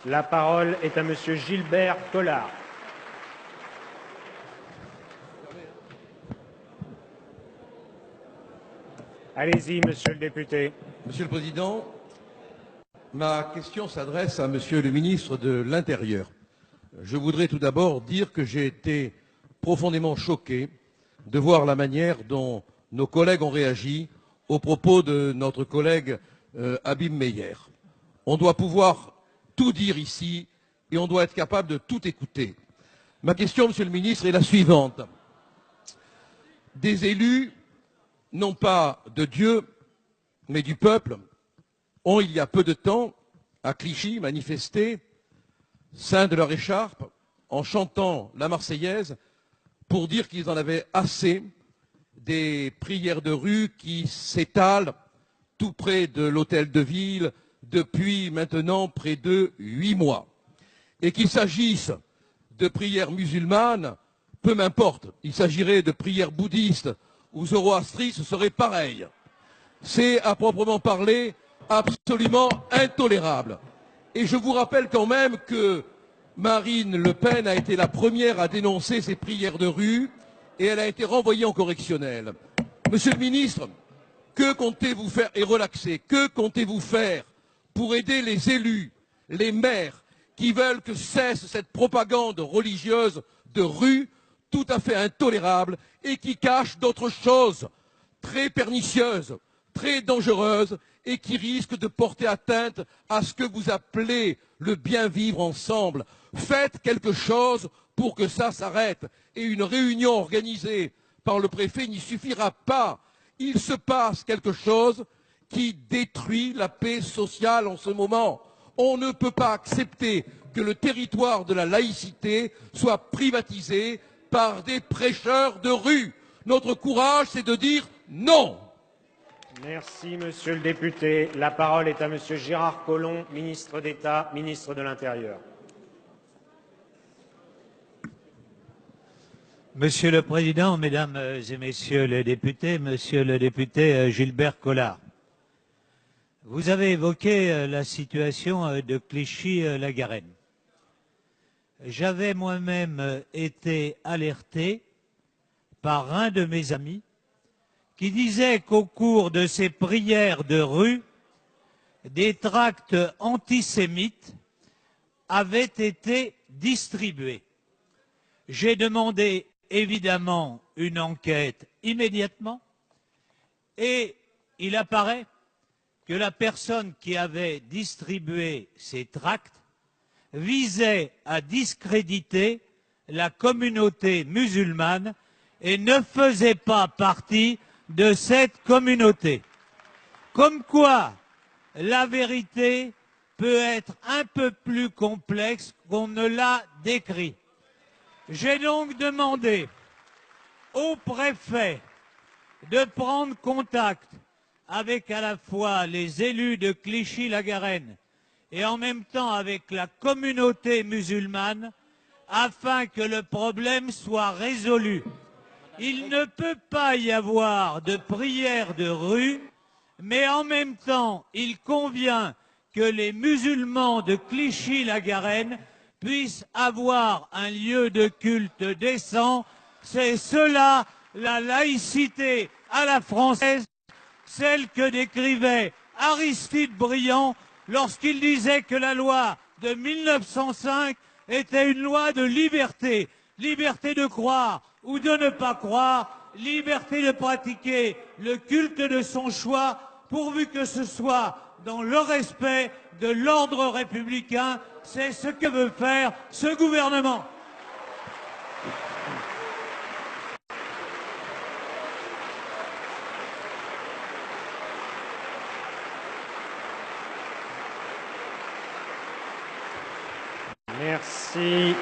La parole est à Monsieur Gilbert Collard. Allez-y, Monsieur le député. Monsieur le Président, ma question s'adresse à Monsieur le ministre de l'Intérieur. Je voudrais tout d'abord dire que j'ai été profondément choqué de voir la manière dont nos collègues ont réagi aux propos de notre collègue Habib Meyer. On doit pouvoir tout dire ici et on doit être capable de tout écouter. Ma question, Monsieur le ministre, est la suivante. Des élus, non pas de Dieu, mais du peuple, ont, il y a peu de temps, à Clichy, manifesté, ceints de leur écharpe, en chantant la Marseillaise, pour dire qu'ils en avaient assez des prières de rue qui s'étalent tout près de l'hôtel de ville depuis maintenant près de 8 mois. Et qu'il s'agisse de prières musulmanes, peu m'importe, il s'agirait de prières bouddhistes ou zoroastristes, ce serait pareil. C'est à proprement parler absolument intolérable. Et je vous rappelle quand même que Marine Le Pen a été la première à dénoncer ces prières de rue et elle a été renvoyée en correctionnel. Monsieur le ministre, que comptez-vous faire et relaxer? Que comptez-vous faire pour aider les élus, les maires qui veulent que cesse cette propagande religieuse de rue tout à fait intolérable et qui cache d'autres choses très pernicieuses, très dangereuses et qui risquent de porter atteinte à ce que vous appelez le bien vivre ensemble. Faites quelque chose pour que ça s'arrête. Et une réunion organisée par le préfet n'y suffira pas. Il se passe quelque chose qui détruit la paix sociale en ce moment. On ne peut pas accepter que le territoire de la laïcité soit privatisé par des prêcheurs de rue. Notre courage, c'est de dire non. Merci, Monsieur le député. La parole est à Monsieur Gérard Collomb, ministre d'État, ministre de l'Intérieur. Monsieur le Président, Mesdames et Messieurs les députés, Monsieur le député Gilbert Collard, vous avez évoqué la situation de Clichy-la-Garenne. J'avais moi-même été alerté par un de mes amis qui disait qu'au cours de ces prières de rue, des tracts antisémites avaient été distribués. J'ai demandé évidemment une enquête immédiatement et il apparaît que la personne qui avait distribué ces tracts visait à discréditer la communauté musulmane et ne faisait pas partie de cette communauté. Comme quoi, la vérité peut être un peu plus complexe qu'on ne l'a décrit. J'ai donc demandé au préfet de prendre contact avec à la fois les élus de Clichy-la-Garenne et en même temps avec la communauté musulmane afin que le problème soit résolu. Il ne peut pas y avoir de prière de rue, mais en même temps, il convient que les musulmans de Clichy-la-Garenne puissent avoir un lieu de culte décent. C'est cela la laïcité à la française, celle que décrivait Aristide Briand lorsqu'il disait que la loi de 1905 était une loi de liberté. Liberté de croire ou de ne pas croire, liberté de pratiquer le culte de son choix, pourvu que ce soit dans le respect de l'ordre républicain. C'est ce que veut faire ce gouvernement. Merci.